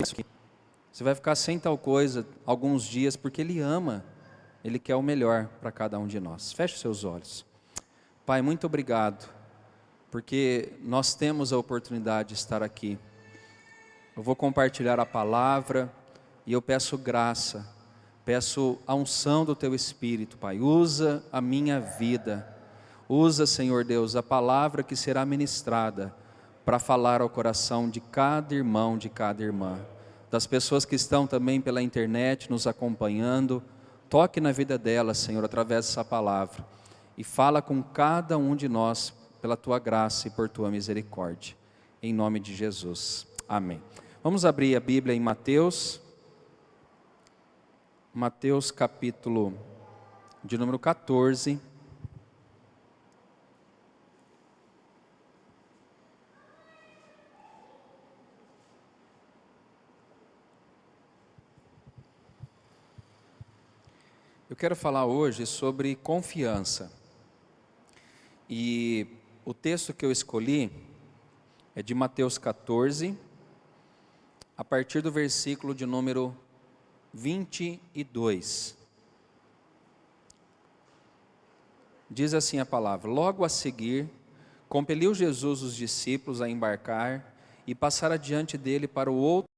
Você vai ficar sem tal coisa alguns dias, porque Ele ama, Ele quer o melhor para cada um de nós. Feche os seus olhos. Pai, muito obrigado, porque nós temos a oportunidade de estar aqui. Eu vou compartilhar a palavra e eu peço graça, peço a unção do Teu Espírito, Pai. Usa a minha vida, usa, Senhor Deus, a palavra que será ministrada para falar ao coração de cada irmão, de cada irmã, das pessoas que estão também pela internet nos acompanhando. Toque na vida delas, Senhor, através dessa palavra, e fala com cada um de nós pela Tua graça e por Tua misericórdia, em nome de Jesus, amém. Vamos abrir a Bíblia em Mateus capítulo de número 14. Eu quero falar hoje sobre confiança, e o texto que eu escolhi é de Mateus 14, a partir do versículo de número 22. Diz assim a palavra: logo a seguir, compeliu Jesus os discípulos a embarcar e passar adiante dele para o outro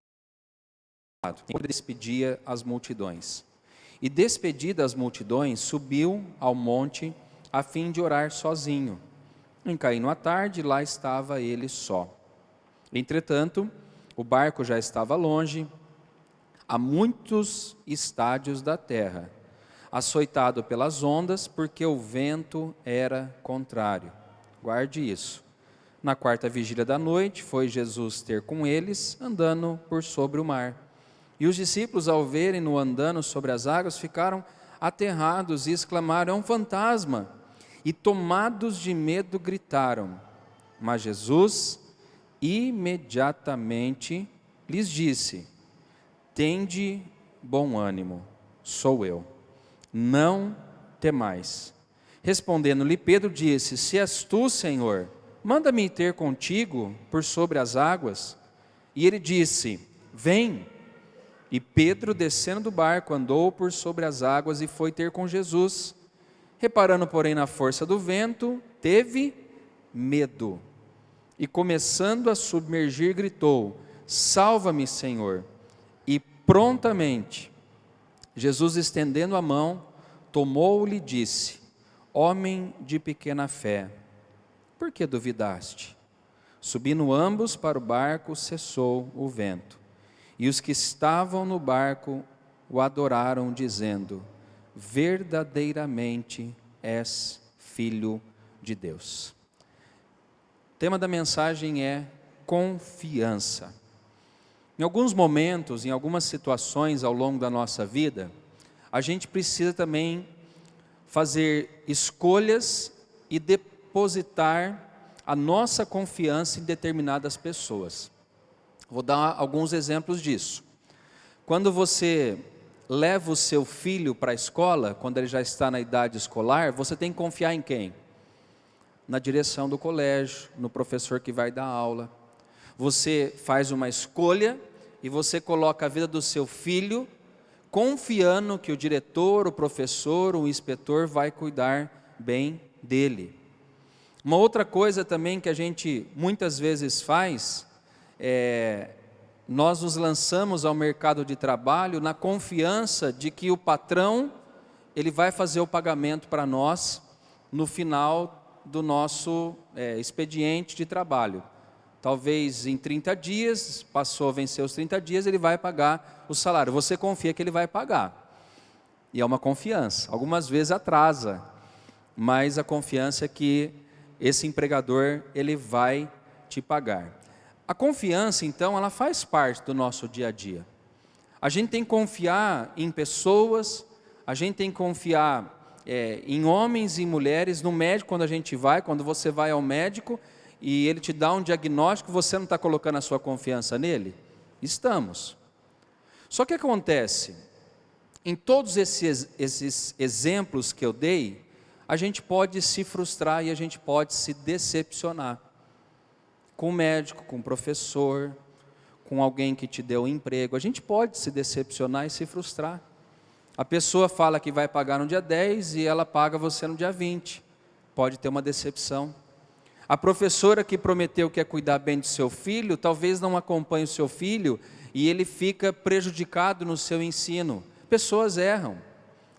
lado, enquanto despedia as multidões. E despedida as multidões, subiu ao monte a fim de orar sozinho. Em caindo a tarde, lá estava ele só. Entretanto, o barco já estava longe, a muitos estádios da terra, açoitado pelas ondas, porque o vento era contrário. Guarde isso. Na quarta vigília da noite, foi Jesus ter com eles, andando por sobre o mar. E os discípulos, ao verem-no andando sobre as águas, ficaram aterrados e exclamaram: é um fantasma! E tomados de medo gritaram. Mas Jesus imediatamente lhes disse: tende bom ânimo, sou eu, não temais. Respondendo-lhe Pedro disse: se és tu, Senhor, manda-me ter contigo por sobre as águas. E ele disse: vem. E Pedro, descendo do barco, andou por sobre as águas e foi ter com Jesus. Reparando, porém, na força do vento, teve medo. E começando a submergir, gritou: salva-me, Senhor. E prontamente, Jesus, estendendo a mão, tomou-lhe e disse: homem de pequena fé, por que duvidaste? Subindo ambos para o barco, cessou o vento. E os que estavam no barco o adoraram, dizendo: verdadeiramente és Filho de Deus. O tema da mensagem é confiança. Em alguns momentos, em algumas situações ao longo da nossa vida, a gente precisa também fazer escolhas e depositar a nossa confiança em determinadas pessoas. Vou dar alguns exemplos disso. Quando você leva o seu filho para a escola, quando ele já está na idade escolar, você tem que confiar em quem? Na direção do colégio, no professor que vai dar aula. Você faz uma escolha e você coloca a vida do seu filho confiando que o diretor, o professor, o inspetor vai cuidar bem dele. Uma outra coisa também que a gente muitas vezes faz nós nos lançamos ao mercado de trabalho na confiança de que o patrão, ele vai fazer o pagamento para nós no final do nosso expediente de trabalho. Talvez em 30 dias, passou a vencer os 30 dias, ele vai pagar o salário. Você confia que ele vai pagar. E é uma confiança. Algumas vezes atrasa, mas a confiança é que esse empregador, ele vai te pagar. A confiança, então, ela faz parte do nosso dia a dia. A gente tem que confiar em pessoas, a gente tem que confiar em homens e mulheres, no médico quando você vai ao médico e ele te dá um diagnóstico, você não está colocando a sua confiança nele? Estamos. Só que acontece, em todos esses exemplos que eu dei, a gente pode se frustrar e a gente pode se decepcionar. Com o médico, com o professor, com alguém que te deu um emprego. A gente pode se decepcionar e se frustrar. A pessoa fala que vai pagar no dia 10 e ela paga você no dia 20. Pode ter uma decepção. A professora que prometeu que ia cuidar bem do seu filho, talvez não acompanhe o seu filho e ele fica prejudicado no seu ensino. Pessoas erram.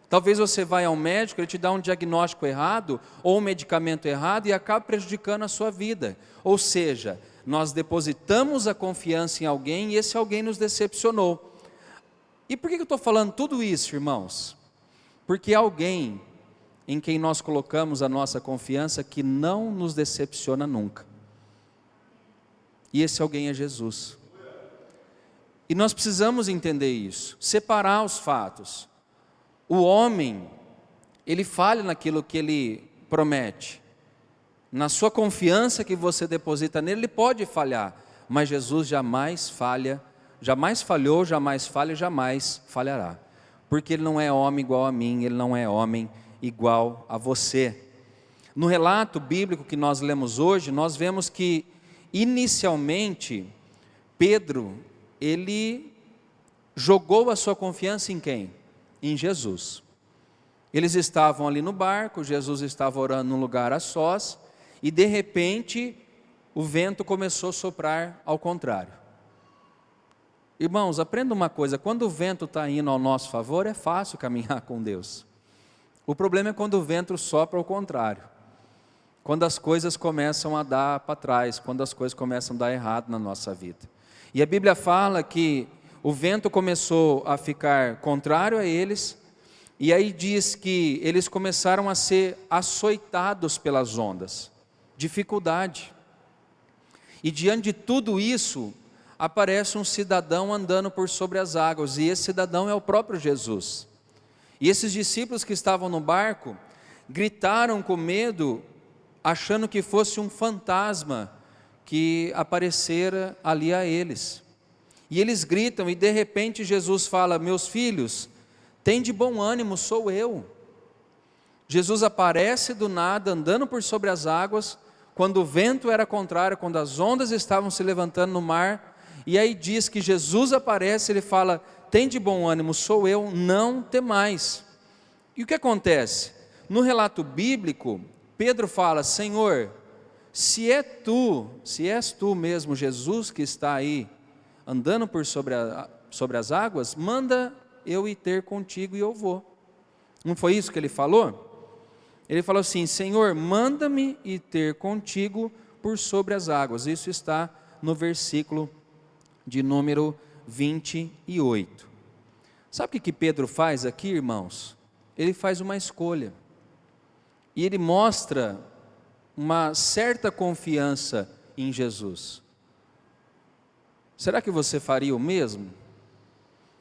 Talvez você vá ao médico, ele te dá um diagnóstico errado ou um medicamento errado e acaba prejudicando a sua vida. Ou seja, nós depositamos a confiança em alguém e esse alguém nos decepcionou. E por que eu estou falando tudo isso, irmãos? Porque alguém em quem nós colocamos a nossa confiança que não nos decepciona nunca. E esse alguém é Jesus. E nós precisamos entender isso, separar os fatos. O homem, ele falha naquilo que ele promete. Na sua confiança que você deposita nele, ele pode falhar. Mas Jesus jamais falha, jamais falhou, jamais falha, jamais falhará. Porque ele não é homem igual a mim, ele não é homem igual a você. No relato bíblico que nós lemos hoje, nós vemos que, inicialmente, Pedro, ele jogou a sua confiança em quem? Em Jesus. Eles estavam ali no barco, Jesus estava orando num lugar a sós, e de repente o vento começou a soprar ao contrário. Irmãos, aprenda uma coisa, quando o vento está indo ao nosso favor, é fácil caminhar com Deus. O problema é quando o vento sopra ao contrário. Quando as coisas começam a dar para trás, quando as coisas começam a dar errado na nossa vida. E a Bíblia fala que o vento começou a ficar contrário a eles, e aí diz que eles começaram a ser açoitados pelas ondas, dificuldade. E diante de tudo isso, aparece um cidadão andando por sobre as águas, e esse cidadão é o próprio Jesus. E esses discípulos que estavam no barco, gritaram com medo, achando que fosse um fantasma que aparecera ali a eles. E eles gritam, e de repente Jesus fala: meus filhos, tem de bom ânimo, sou eu. Jesus aparece do nada, andando por sobre as águas, quando o vento era contrário, quando as ondas estavam se levantando no mar, e aí diz que Jesus aparece, ele fala: tem de bom ânimo, sou eu, não temais. E o que acontece? No relato bíblico, Pedro fala: Senhor, se és tu mesmo, Jesus, que está aí, andando por sobre as águas, manda eu ir ter contigo e eu vou. Não foi isso que ele falou? Ele falou assim: Senhor, manda-me ir ter contigo por sobre as águas. Isso está no versículo de número 28. Sabe o que Pedro faz aqui, irmãos? Ele faz uma escolha. E ele mostra uma certa confiança em Jesus. Será que você faria o mesmo?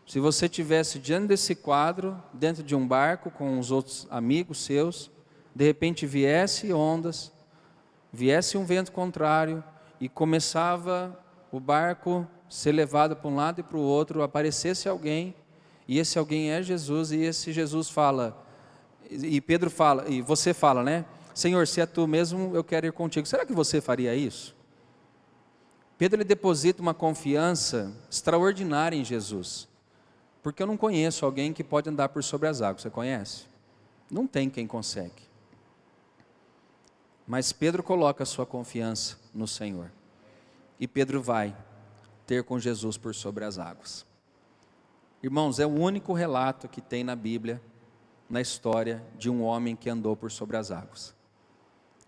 Se você estivesse diante desse quadro, dentro de um barco com os outros amigos seus, de repente viesse ondas, viesse um vento contrário e começava o barco ser levado para um lado e para o outro, aparecesse alguém, e esse alguém é Jesus, e esse Jesus fala, e Pedro fala, e você fala, né? Senhor, se é tu mesmo, eu quero ir contigo. Será que você faria isso? Pedro, ele deposita uma confiança extraordinária em Jesus, porque eu não conheço alguém que pode andar por sobre as águas. Você conhece? Não tem quem consegue. Mas Pedro coloca a sua confiança no Senhor, e Pedro vai ter com Jesus por sobre as águas. Irmãos, é o único relato que tem na Bíblia, na história de um homem que andou por sobre as águas.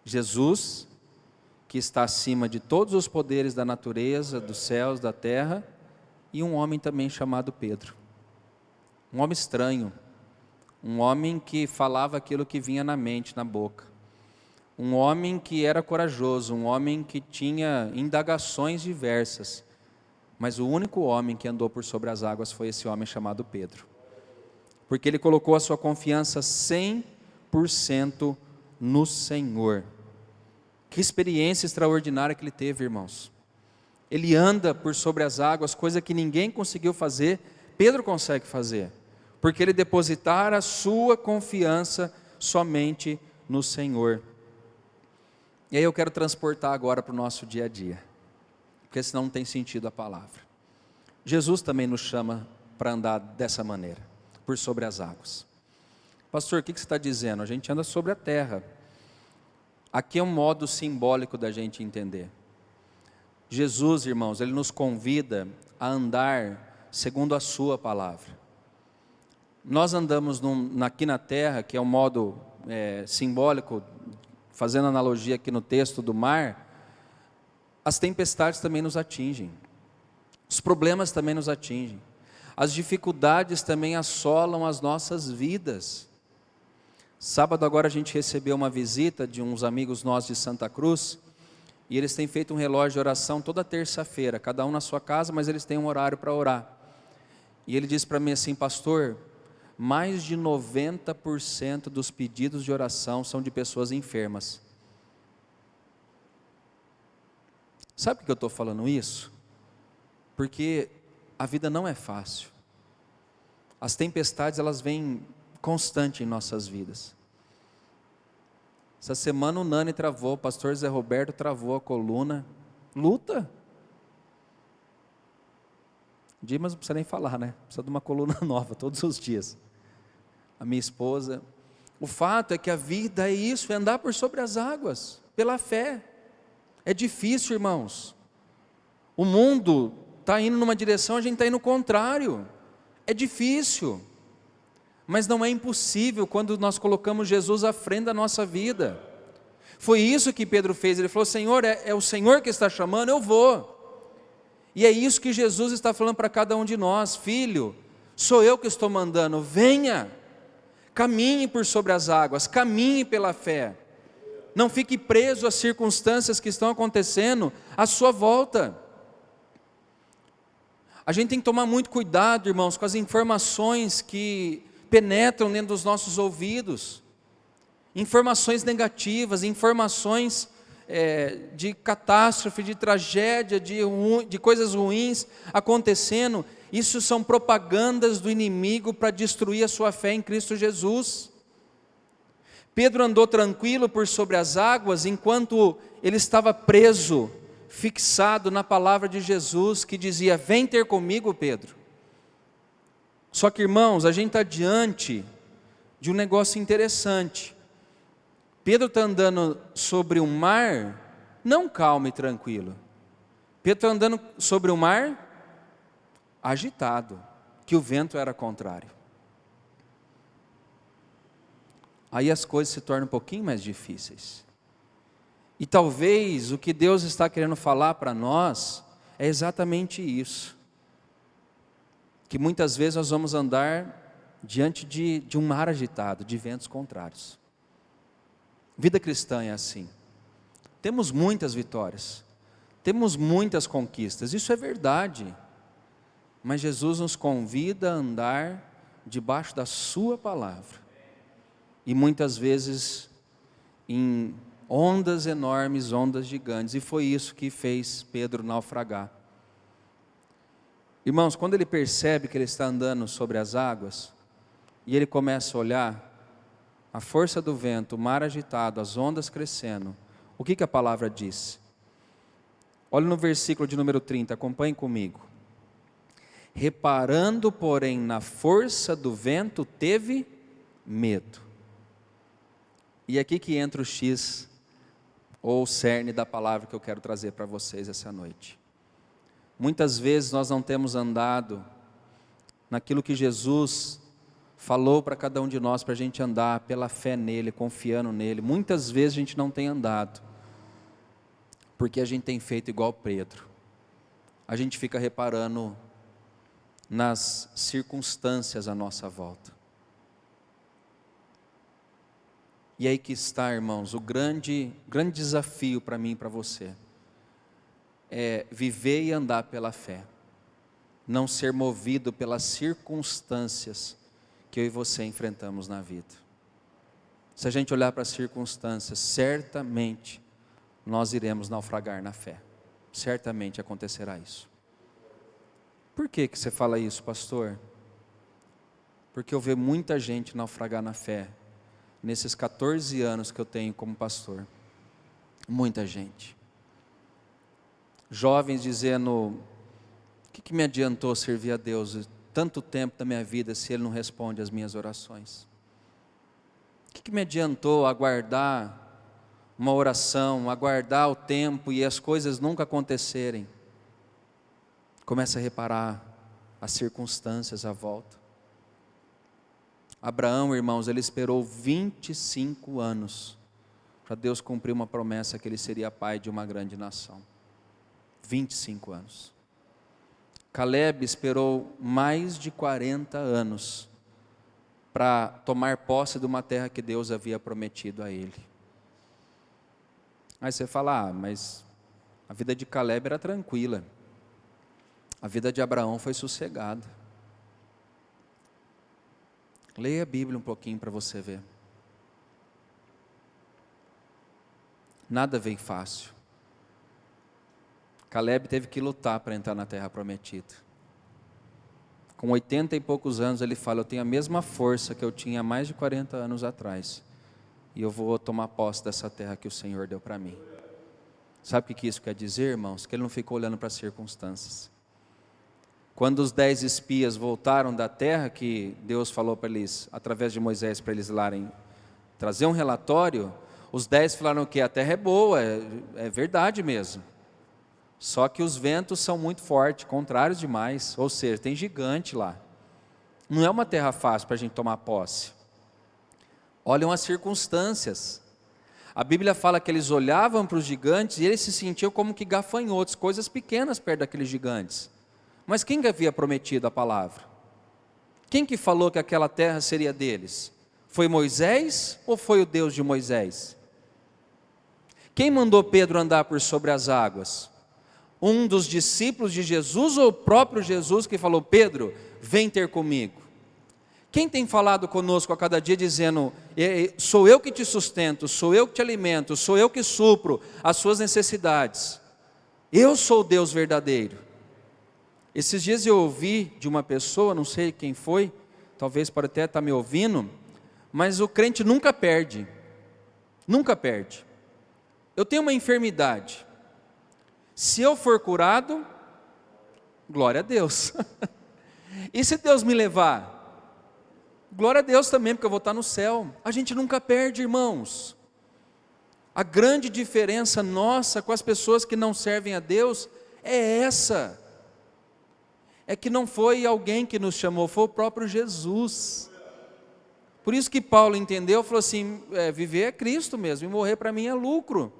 Jesus, que está acima de todos os poderes da natureza, dos céus, da terra, e um homem também chamado Pedro. Um homem estranho, um homem que falava aquilo que vinha na mente, na boca. Um homem que era corajoso, um homem que tinha indagações diversas. Mas o único homem que andou por sobre as águas foi esse homem chamado Pedro. Porque ele colocou a sua confiança 100% no Senhor. Que experiência extraordinária que ele teve, irmãos. Ele anda por sobre as águas, coisa que ninguém conseguiu fazer, Pedro consegue fazer. Porque ele depositara a sua confiança somente no Senhor. E aí eu quero transportar agora para o nosso dia a dia, porque senão não tem sentido a palavra. Jesus também nos chama para andar dessa maneira, por sobre as águas. Pastor, o que você está dizendo? A gente anda sobre a terra. Aqui é um modo simbólico da gente entender. Jesus, irmãos, Ele nos convida a andar segundo a sua palavra. Nós andamos aqui na terra, que é um modo simbólico, fazendo analogia aqui no texto do mar, as tempestades também nos atingem, os problemas também nos atingem, as dificuldades também assolam as nossas vidas. Sábado agora a gente recebeu uma visita de uns amigos nossos de Santa Cruz, e eles têm feito um relógio de oração toda terça-feira, cada um na sua casa, mas eles têm um horário para orar. E ele disse para mim assim: pastor, mais de 90% dos pedidos de oração são de pessoas enfermas. Sabe por que eu estou falando isso? Porque a vida não é fácil. As tempestades, elas vêm constante em nossas vidas. Essa semana o Nani travou, o pastor Zé Roberto travou a coluna. Luta. Dimas não precisa nem falar, né? Precisa de uma coluna nova todos os dias. A minha esposa. O fato é que a vida é isso, é andar por sobre as águas, pela fé. É difícil, irmãos. O mundo está indo numa direção, a gente está indo no contrário. É difícil. Mas não é impossível quando nós colocamos Jesus à frente da nossa vida. Foi isso que Pedro fez. Ele falou: Senhor, é o Senhor que está chamando, eu vou. E é isso que Jesus está falando para cada um de nós: filho, sou eu que estou mandando, venha, caminhe por sobre as águas, caminhe pela fé. Não fique preso às circunstâncias que estão acontecendo à sua volta. A gente tem que tomar muito cuidado, irmãos, com as informações que penetram dentro dos nossos ouvidos, informações negativas, informações de catástrofe, de tragédia, de coisas ruins acontecendo. Isso são propagandas do inimigo para destruir a sua fé em Cristo Jesus. Pedro andou tranquilo por sobre as águas, enquanto ele estava preso, fixado na palavra de Jesus, que dizia: vem ter comigo, Pedro. Só que, irmãos, a gente está diante de um negócio interessante. Pedro está andando sobre um mar, não calmo e tranquilo. Pedro está andando sobre um mar agitado, que o vento era contrário. Aí as coisas se tornam um pouquinho mais difíceis. E talvez o que Deus está querendo falar para nós é exatamente isso. Que muitas vezes nós vamos andar diante de um mar agitado, de ventos contrários. Vida cristã é assim. Temos muitas vitórias, temos muitas conquistas, isso é verdade. Mas Jesus nos convida a andar debaixo da sua palavra. E muitas vezes em ondas enormes, ondas gigantes. E foi isso que fez Pedro naufragar. Irmãos, quando ele percebe que ele está andando sobre as águas, e ele começa a olhar a força do vento, o mar agitado, as ondas crescendo, o que a palavra diz? Olha no versículo de número 30, acompanhe comigo. Reparando, porém, na força do vento, teve medo. E aqui que entra o X, ou o cerne da palavra que eu quero trazer para vocês essa noite. Muitas vezes nós não temos andado naquilo que Jesus falou para cada um de nós, para a gente andar pela fé nele, confiando nele. Muitas vezes a gente não tem andado, porque a gente tem feito igual Pedro. A gente fica reparando nas circunstâncias à nossa volta. E aí que está, irmãos, o grande desafio para mim e para você. É viver e andar pela fé. Não ser movido pelas circunstâncias que eu e você enfrentamos na vida. Se a gente olhar para as circunstâncias, certamente nós iremos naufragar na fé. Certamente acontecerá isso. Por que você fala isso, pastor? Porque eu vejo muita gente naufragar na fé nesses 14 anos que eu tenho como pastor. Muita gente. Jovens dizendo: O que me adiantou servir a Deus tanto tempo da minha vida se Ele não responde às minhas orações? O que me adiantou aguardar uma oração, aguardar o tempo e as coisas nunca acontecerem? Começa a reparar as circunstâncias à volta. Abraão, irmãos, ele esperou 25 anos para Deus cumprir uma promessa que ele seria pai de uma grande nação. 25 anos. Caleb esperou mais de 40 anos para tomar posse de uma terra que Deus havia prometido a ele. Aí você fala, mas a vida de Caleb era tranquila. A vida de Abraão foi sossegada. Leia a Bíblia um pouquinho para você ver. Nada vem fácil. Caleb teve que lutar para entrar na terra prometida. Com 80 e poucos anos ele fala, eu tenho a mesma força que eu tinha há mais de 40 anos atrás. E eu vou tomar posse dessa terra que o Senhor deu para mim. Sabe o que isso quer dizer, irmãos? Que ele não ficou olhando para as circunstâncias. Quando os 10 espias voltaram da terra, que Deus falou para eles, através de Moisés, para eles irem trazer um relatório, os 10 falaram que a terra é boa, é verdade mesmo. Só que os ventos são muito fortes, contrários demais, ou seja, tem gigante lá. Não é uma terra fácil para a gente tomar posse. Olham as circunstâncias. A Bíblia fala que eles olhavam para os gigantes e eles se sentiam como que gafanhotos, coisas pequenas perto daqueles gigantes. Mas quem que havia prometido a palavra? Quem que falou que aquela terra seria deles? Foi Moisés ou foi o Deus de Moisés? Quem mandou Pedro andar por sobre as águas? Um dos discípulos de Jesus ou o próprio Jesus que falou, Pedro, vem ter comigo? Quem tem falado conosco a cada dia dizendo, sou eu que te sustento, sou eu que te alimento, sou eu que supro as suas necessidades. Eu sou o Deus verdadeiro. Esses dias eu ouvi de uma pessoa, não sei quem foi, talvez pode até estar me ouvindo, mas o crente nunca perde. Nunca perde. Eu tenho uma enfermidade. Se eu for curado, glória a Deus. E se Deus me levar? Glória a Deus também, porque eu vou estar no céu. A gente nunca perde, irmãos. A grande diferença nossa com as pessoas que não servem a Deus é essa. É que não foi alguém que nos chamou, foi o próprio Jesus. Por isso que Paulo entendeu, falou assim, viver é Cristo mesmo, e morrer para mim é lucro.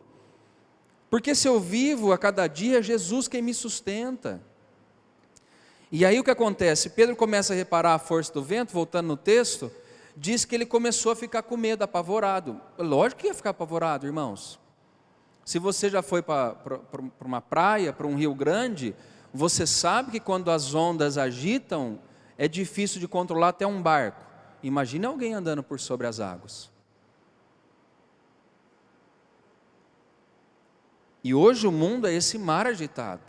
Porque se eu vivo a cada dia, é Jesus quem me sustenta. E aí o que acontece? Pedro começa a reparar a força do vento, voltando no texto, diz que ele começou a ficar com medo, apavorado. Lógico que ia ficar apavorado, irmãos. Se você já foi para uma praia, para um rio grande, você sabe que quando as ondas agitam, é difícil de controlar até um barco. Imagine alguém andando por sobre as águas. E hoje o mundo é esse mar agitado.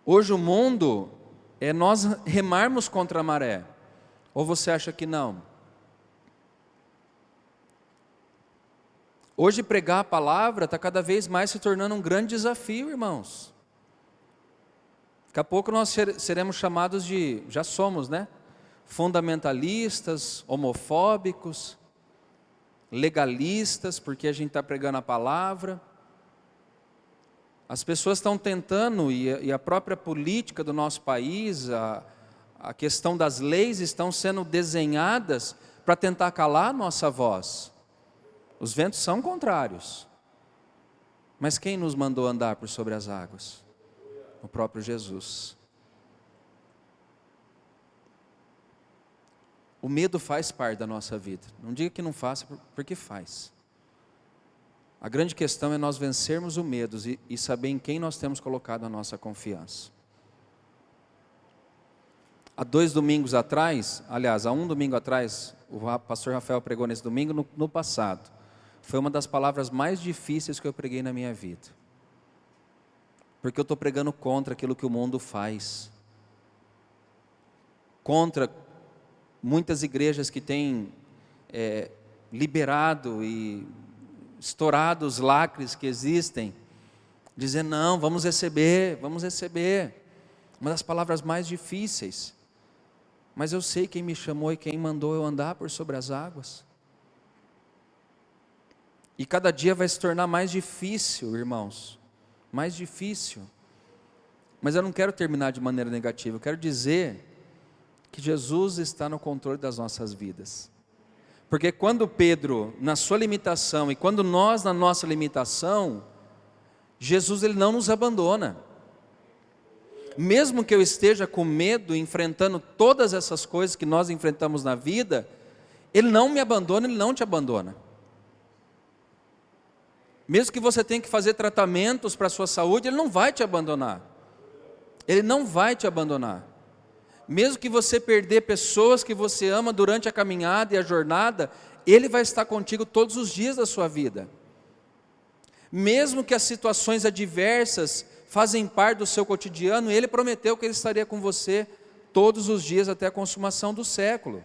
Hoje o mundo é nós remarmos contra a maré. Ou você acha que não? Hoje pregar a palavra está cada vez mais se tornando um grande desafio, irmãos. Daqui a pouco nós seremos chamados de, já somos, né? Fundamentalistas, homofóbicos, legalistas, porque a gente está pregando a palavra. As pessoas estão tentando, e a própria política do nosso país, a questão das leis estão sendo desenhadas para tentar calar a nossa voz. Os ventos são contrários. Mas quem nos mandou andar por sobre as águas? O próprio Jesus. O medo faz parte da nossa vida. Não diga que não faça, porque faz. A grande questão é nós vencermos o medo e saber em quem nós temos colocado a nossa confiança. Há 2 domingos atrás, aliás, há 1 domingo atrás, o pastor Rafael pregou nesse domingo, no passado. Foi uma das palavras mais difíceis que eu preguei na minha vida. Porque eu estou pregando contra aquilo que o mundo faz. Contra muitas igrejas que têm liberado e estourado os lacres que existem Dizer, não, vamos receber, vamos receber. Uma das palavras mais difíceis. Mas eu sei quem me chamou e quem mandou eu andar por sobre as águas. E cada dia vai se tornar mais difícil, irmãos. Mais difícil. Mas eu não quero terminar de maneira negativa. Eu quero dizer que Jesus está no controle das nossas vidas. Porque quando Pedro, na sua limitação, e quando nós na nossa limitação, Jesus ele não nos abandona. Mesmo que eu esteja com medo, enfrentando todas essas coisas que nós enfrentamos na vida, Ele não me abandona, Ele não te abandona. Mesmo que você tenha que fazer tratamentos para a sua saúde, Ele não vai te abandonar. Ele não vai te abandonar. Mesmo que você perder pessoas que você ama durante a caminhada e a jornada, Ele vai estar contigo todos os dias da sua vida. Mesmo que as situações adversas fazem parte do seu cotidiano, Ele prometeu que Ele estaria com você todos os dias até a consumação do século.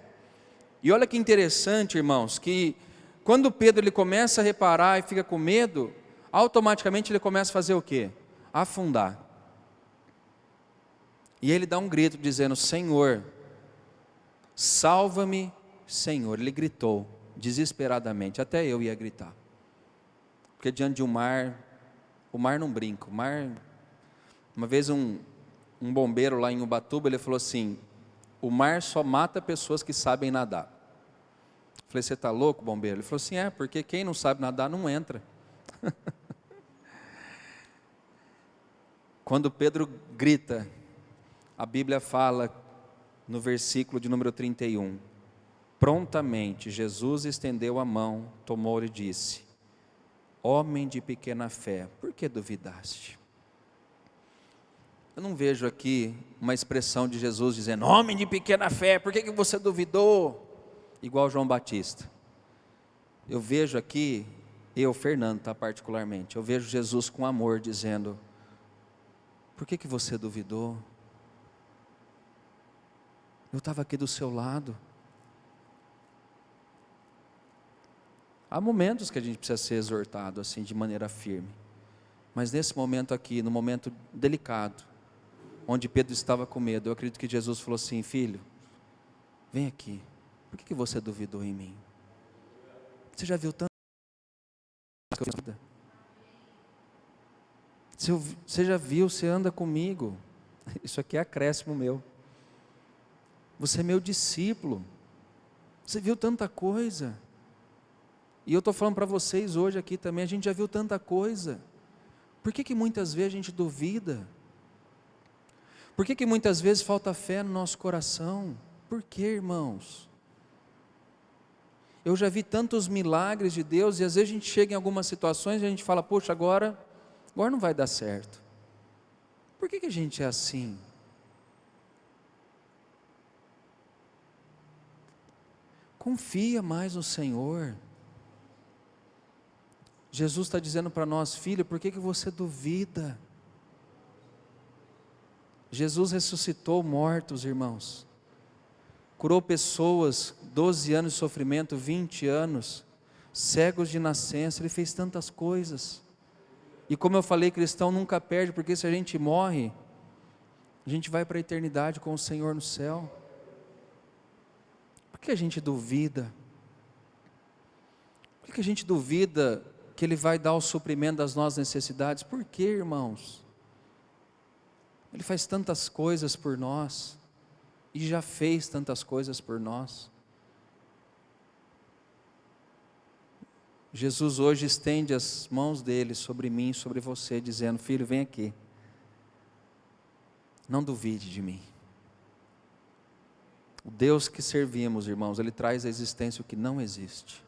E olha que interessante, irmãos, que quando Pedro ele começa a reparar e fica com medo, automaticamente ele começa a fazer o quê? Afundar. E ele dá um grito dizendo, Senhor, salva-me, Senhor. Ele gritou desesperadamente, até eu ia gritar. Porque diante de um mar, o mar não brinca. O mar, uma vez um bombeiro lá em Ubatuba, ele falou assim, o mar só mata pessoas que sabem nadar. Eu falei, você está louco, bombeiro? Ele falou assim, porque quem não sabe nadar não entra. Quando Pedro grita, a Bíblia fala no versículo de número 31, prontamente Jesus estendeu a mão, tomou e disse, homem de pequena fé, por que duvidaste? Eu não vejo aqui uma expressão de Jesus dizendo, homem de pequena fé, por que você duvidou? Igual João Batista. Eu vejo aqui, Fernando, particularmente, eu vejo Jesus com amor dizendo, por que você duvidou? Eu estava aqui do seu lado. Há momentos que a gente precisa ser exortado assim de maneira firme. Mas nesse momento aqui, no momento delicado, onde Pedro estava com medo, eu acredito que Jesus falou assim, filho, vem aqui. Por que você duvidou em mim? Você já viu tanto que eu vida? Você já viu, você anda comigo. Isso aqui é acréscimo meu. Você é meu discípulo. Você viu tanta coisa. E eu estou falando para vocês hoje aqui também, a gente já viu tanta coisa. Por que muitas vezes a gente duvida? Por que muitas vezes falta fé no nosso coração? Por que, irmãos? Eu já vi tantos milagres de Deus e às vezes a gente chega em algumas situações e a gente fala, poxa, agora não vai dar certo. Por que a gente é assim? Confia mais no Senhor. Jesus está dizendo para nós, filho, por que você duvida? Jesus ressuscitou mortos, irmãos. Curou pessoas, 12 anos de sofrimento, 20 anos, cegos de nascença, Ele fez tantas coisas. E como eu falei, cristão nunca perde, porque se a gente morre, a gente vai para a eternidade com o Senhor no céu. Por que a gente duvida? Por que a gente duvida que Ele vai dar o suprimento das nossas necessidades? Por que, irmãos? Ele faz tantas coisas por nós, e já fez tantas coisas por nós. Jesus hoje estende as mãos dele sobre mim, sobre você, dizendo, filho, vem aqui. Não duvide de mim. O Deus que servimos, irmãos, Ele traz à existência o que não existe.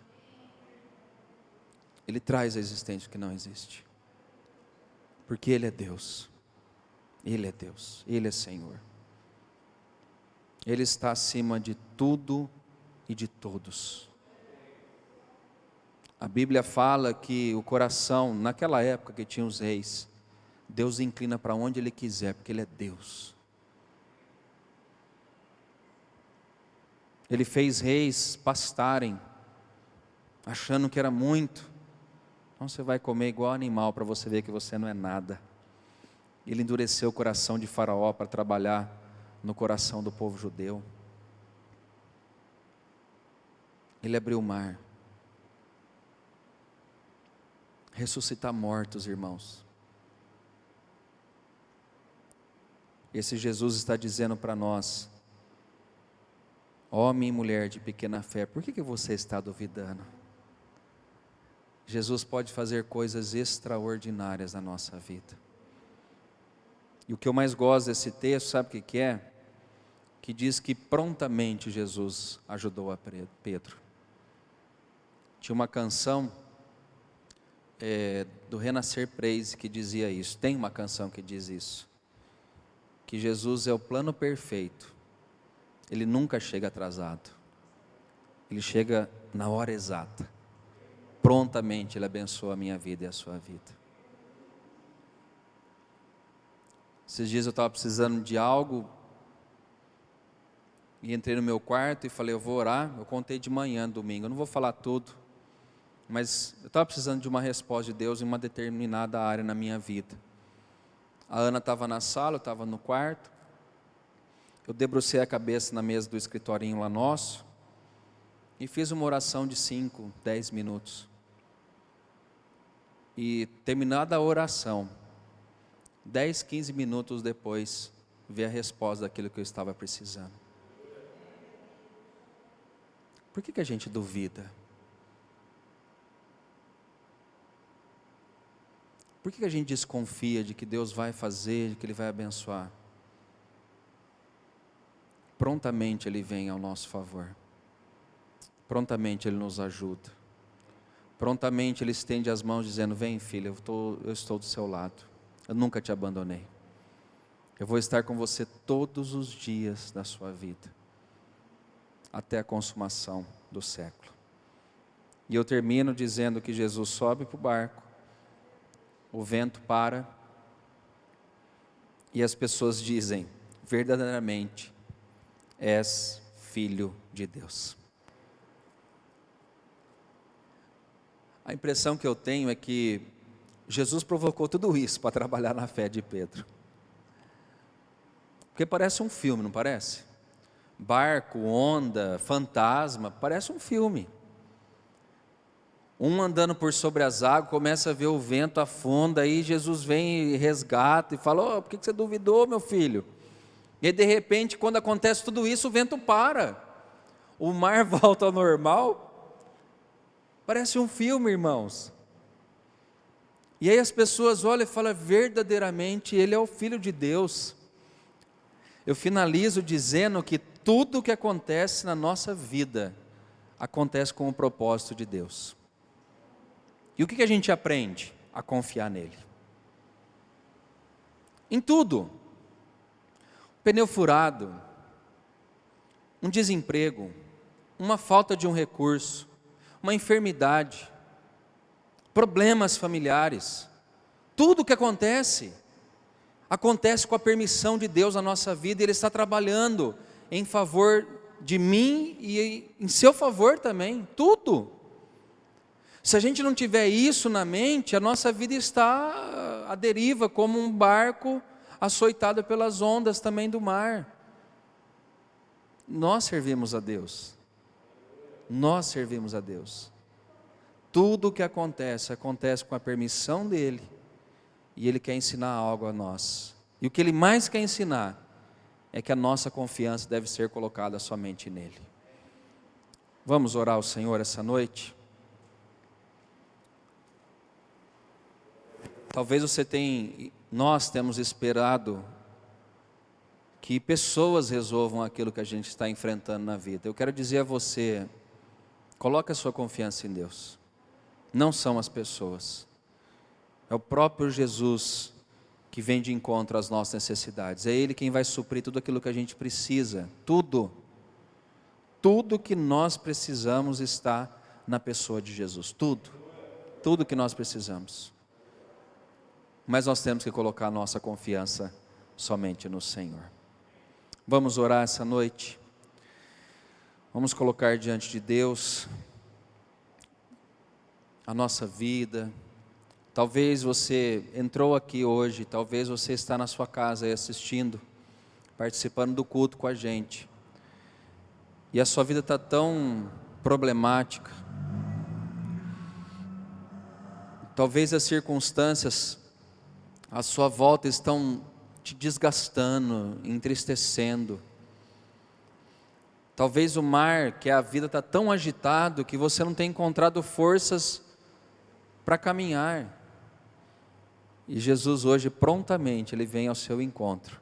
Ele traz à existência o que não existe. Porque Ele é Deus. Ele é Deus. Ele é Senhor. Ele está acima de tudo e de todos. A Bíblia fala que o coração, naquela época que tinha os reis, Deus inclina para onde Ele quiser, porque Ele é Deus. Ele fez reis pastarem, achando que era muito, Então você vai comer igual animal para você ver que você não é nada. Ele endureceu o coração de Faraó para trabalhar no coração do povo judeu. Ele abriu o mar. Ressuscitar mortos, irmãos. Esse Jesus está dizendo para nós: homem e mulher de pequena fé, por que você está duvidando? Jesus pode fazer coisas extraordinárias na nossa vida. E o que eu mais gosto desse texto, sabe o que é? Que diz que prontamente Jesus ajudou a Pedro. Tinha uma canção do Renascer Praise que dizia isso. Tem uma canção que diz isso. Que Jesus é o plano perfeito. Ele nunca chega atrasado. Ele chega na hora exata. Prontamente Ele abençoa a minha vida e a sua vida. Esses dias eu estava precisando de algo. E entrei no meu quarto e falei, eu vou orar. Eu contei de manhã, domingo. Eu não vou falar tudo. Mas eu estava precisando de uma resposta de Deus em uma determinada área na minha vida. A Ana estava na sala, eu estava no quarto. Eu debrucei a cabeça na mesa do escritorinho lá nosso. E fiz uma oração de 5, 10 minutos. E terminada a oração, 10, 15 minutos depois, vi a resposta daquilo que eu estava precisando. Por que a gente duvida? Por que a gente desconfia de que Deus vai fazer, de que Ele vai abençoar? Prontamente Ele vem ao nosso favor. Prontamente Ele nos ajuda. Prontamente Ele estende as mãos dizendo, vem filha, eu estou do seu lado. Eu nunca te abandonei. Eu vou estar com você todos os dias da sua vida. Até a consumação do século. E eu termino dizendo que Jesus sobe para o barco. O vento para. E as pessoas dizem, verdadeiramente, és filho de Deus. A impressão que eu tenho é que Jesus provocou tudo isso para trabalhar na fé de Pedro. Porque parece um filme, não parece? Barco, onda, fantasma, parece um filme. Um andando por sobre as águas, começa a ver o vento afunda, aí Jesus vem e resgata e fala, por que você duvidou, meu filho? E aí, de repente, quando acontece tudo isso, o vento para. O mar volta ao normal. Parece um filme, irmãos. E aí as pessoas olham e falam, verdadeiramente Ele é o Filho de Deus. Eu finalizo dizendo que tudo o que acontece na nossa vida, acontece com o propósito de Deus. E o que a gente aprende? A confiar nele. Em tudo. Pneu furado, um desemprego, uma falta de um recurso, uma enfermidade, problemas familiares, tudo o que acontece com a permissão de Deus na nossa vida, e Ele está trabalhando em favor de mim e em seu favor também, tudo. Se a gente não tiver isso na mente, a nossa vida está à deriva, como um barco açoitado pelas ondas também do mar. Nós servimos a Deus. Nós servimos a Deus. Tudo o que acontece com a permissão dEle, e Ele quer ensinar algo a nós. E o que Ele mais quer ensinar, é que a nossa confiança deve ser colocada somente nele. Vamos orar ao Senhor essa noite? Talvez nós temos esperado que pessoas resolvam aquilo que a gente está enfrentando na vida. Eu quero dizer a você, coloque a sua confiança em Deus. Não são as pessoas. É o próprio Jesus que vem de encontro às nossas necessidades. É Ele quem vai suprir tudo aquilo que a gente precisa. Tudo que nós precisamos está na pessoa de Jesus. Tudo que nós precisamos. Mas nós temos que colocar a nossa confiança somente no Senhor. Vamos orar essa noite. Vamos colocar diante de Deus a nossa vida, Talvez você entrou aqui hoje, talvez você está na sua casa aí assistindo, participando do culto com a gente. E a sua vida está tão problemática. Talvez as circunstâncias à sua volta estão te desgastando, entristecendo. Talvez o mar, que é a vida, está tão agitado que você não tem encontrado forças para caminhar. E Jesus hoje, prontamente, Ele vem ao seu encontro.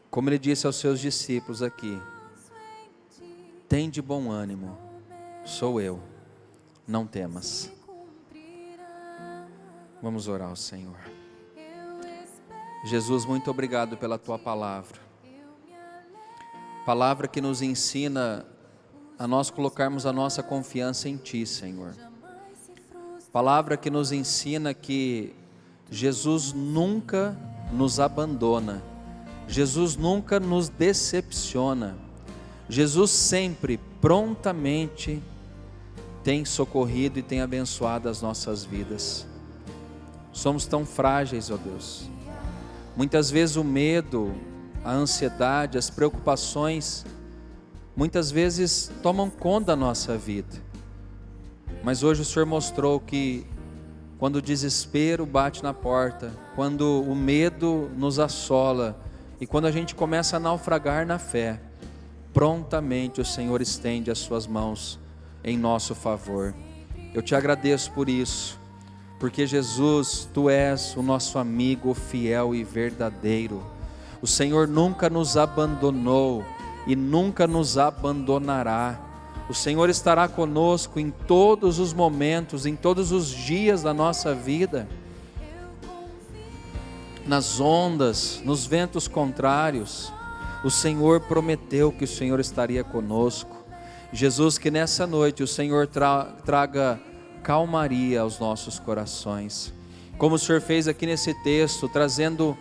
Como Ele disse aos seus discípulos aqui: tem de bom ânimo, sou eu, não temas. Vamos orar ao Senhor. Jesus, muito obrigado pela Tua palavra. Palavra que nos ensina a nós colocarmos a nossa confiança em Ti, Senhor. Palavra que nos ensina que Jesus nunca nos abandona, Jesus nunca nos decepciona, Jesus sempre, prontamente, tem socorrido e tem abençoado as nossas vidas. Somos tão frágeis, ó Deus. Muitas vezes o medo, a ansiedade, as preocupações, muitas vezes tomam conta da nossa vida. Mas hoje o Senhor mostrou que quando o desespero bate na porta, quando o medo nos assola e quando a gente começa a naufragar na fé, prontamente o Senhor estende as suas mãos em nosso favor. Eu te agradeço por isso, porque Jesus, Tu és o nosso amigo fiel e verdadeiro. O Senhor nunca nos abandonou e nunca nos abandonará. O Senhor estará conosco em todos os momentos, em todos os dias da nossa vida, nas ondas, nos ventos contrários. O Senhor prometeu que o Senhor estaria conosco. Jesus, que nessa noite o Senhor traga calmaria aos nossos corações, como o Senhor fez aqui nesse texto, trazendo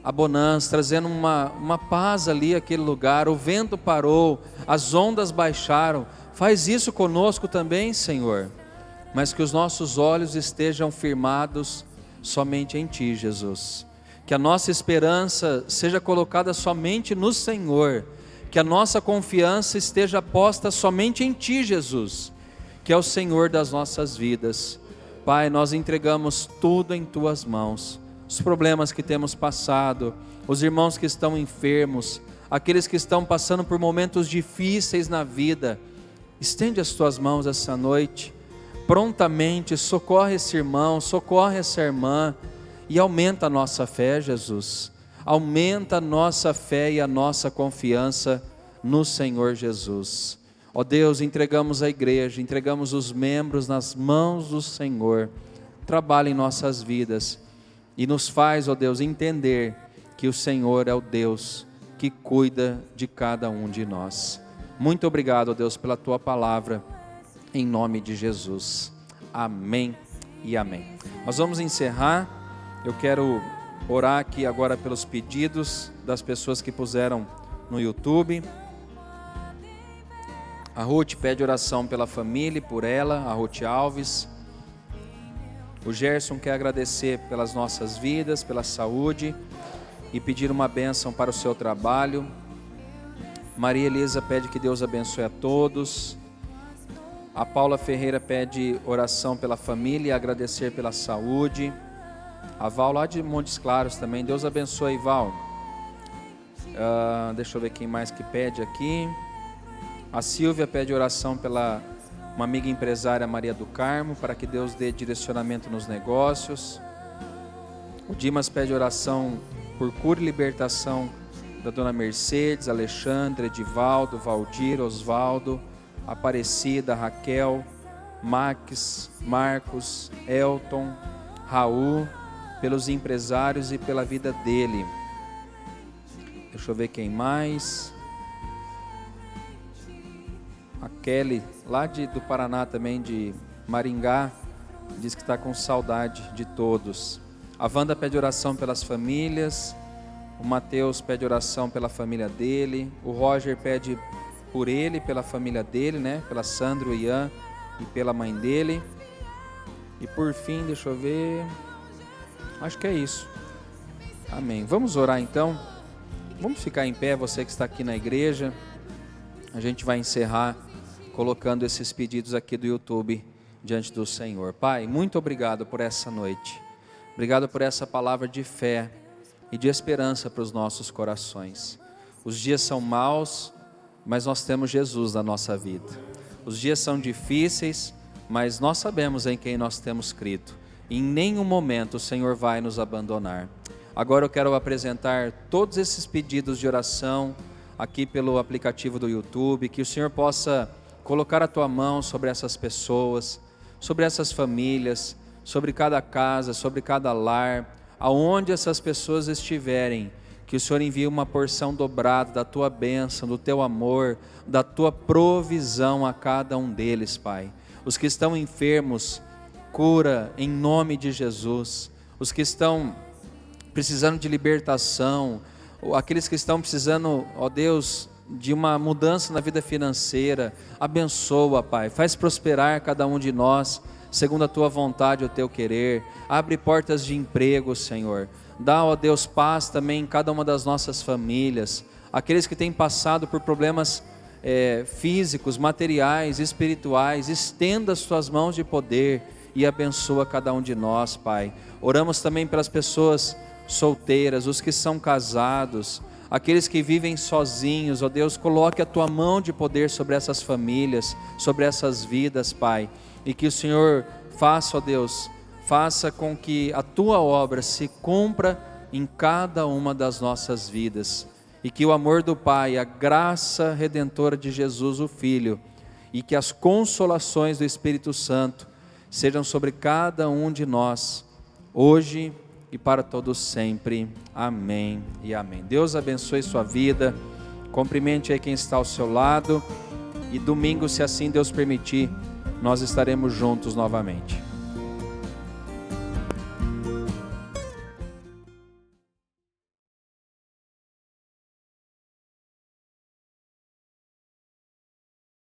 a bonança, trazendo uma paz ali àquele lugar. O vento parou, as ondas baixaram. Faz isso conosco também, Senhor, mas que os nossos olhos estejam firmados somente em Ti, Jesus. Que a nossa esperança seja colocada somente no Senhor, que a nossa confiança esteja posta somente em Ti, Jesus, que é o Senhor das nossas vidas. Pai, nós entregamos tudo em Tuas mãos, os problemas que temos passado, os irmãos que estão enfermos, aqueles que estão passando por momentos difíceis na vida. Estende as Tuas mãos essa noite, prontamente socorre esse irmão, socorre essa irmã, e aumenta a nossa fé, Jesus. Aumenta a nossa fé e a nossa confiança no Senhor Jesus. Ó Deus, entregamos a igreja, entregamos os membros nas mãos do Senhor. Trabalha em nossas vidas e nos faz, ó Deus, entender que o Senhor é o Deus que cuida de cada um de nós. Muito obrigado, ó Deus, pela Tua palavra, em nome de Jesus. Amém e amém. Nós vamos encerrar. Eu quero orar aqui agora pelos pedidos das pessoas que puseram no YouTube. A Ruth pede oração pela família e por ela, a Ruth Alves. O Gerson quer agradecer pelas nossas vidas, pela saúde e pedir uma bênção para o seu trabalho. Maria Elisa pede que Deus abençoe a todos. A Paula Ferreira pede oração pela família e agradecer pela saúde. A Val lá de Montes Claros também, Deus abençoe, Val. Deixa eu ver quem mais que pede aqui. A Silvia pede oração pela uma amiga empresária, Maria do Carmo, para que Deus dê direcionamento nos negócios. O Dimas pede oração por cura e libertação da dona Mercedes, Alexandre, Edivaldo, Valdir, Osvaldo, Aparecida, Raquel, Max, Marcos, Elton, Raul, pelos empresários e pela vida dele. Deixa eu ver quem mais. A Kelly, lá do Paraná também, de Maringá, diz que está com saudade de todos. A Wanda pede oração pelas famílias. O Mateus pede oração pela família dele. O Roger pede por ele, pela família dele, né? Pela Sandro e Ian e pela mãe dele. E por fim, deixa eu ver, acho que é isso. Amém. Vamos orar então? Vamos ficar em pé, você que está aqui na igreja. A gente vai encerrar colocando esses pedidos aqui do YouTube diante do Senhor. Pai, muito obrigado por essa noite. Obrigado por essa palavra de fé e de esperança para os nossos corações. Os dias são maus, mas nós temos Jesus na nossa vida. Os dias são difíceis, mas nós sabemos em quem nós temos crido. Em nenhum momento o Senhor vai nos abandonar. Agora eu quero apresentar todos esses pedidos de oração aqui pelo aplicativo do YouTube, que o Senhor possa colocar a tua mão sobre essas pessoas, sobre essas famílias, sobre cada casa, sobre cada lar, aonde essas pessoas estiverem, que o Senhor envie uma porção dobrada da tua bênção, do teu amor, da tua provisão a cada um deles, Pai. Os que estão enfermos, cura em nome de Jesus. Os que estão precisando de libertação, aqueles que estão precisando, ó Deus, de uma mudança na vida financeira, abençoa, Pai, faz prosperar cada um de nós, segundo a tua vontade e o teu querer. Abre portas de emprego, Senhor. Dá, ó Deus, paz também em cada uma das nossas famílias. Aqueles que têm passado por problemas físicos, materiais, espirituais, estenda as tuas mãos de poder e abençoa cada um de nós, Pai. Oramos também pelas pessoas solteiras, os que são casados, aqueles que vivem sozinhos, ó Deus, coloque a tua mão de poder sobre essas famílias, sobre essas vidas, Pai. E que o Senhor faça, ó Deus, faça com que a tua obra se cumpra em cada uma das nossas vidas. E que o amor do Pai, a graça redentora de Jesus, o Filho, e que as consolações do Espírito Santo sejam sobre cada um de nós, hoje e para todos sempre. Amém e amém. Deus abençoe sua vida. Cumprimente aí quem está ao seu lado. E domingo, se assim Deus permitir, nós estaremos juntos novamente.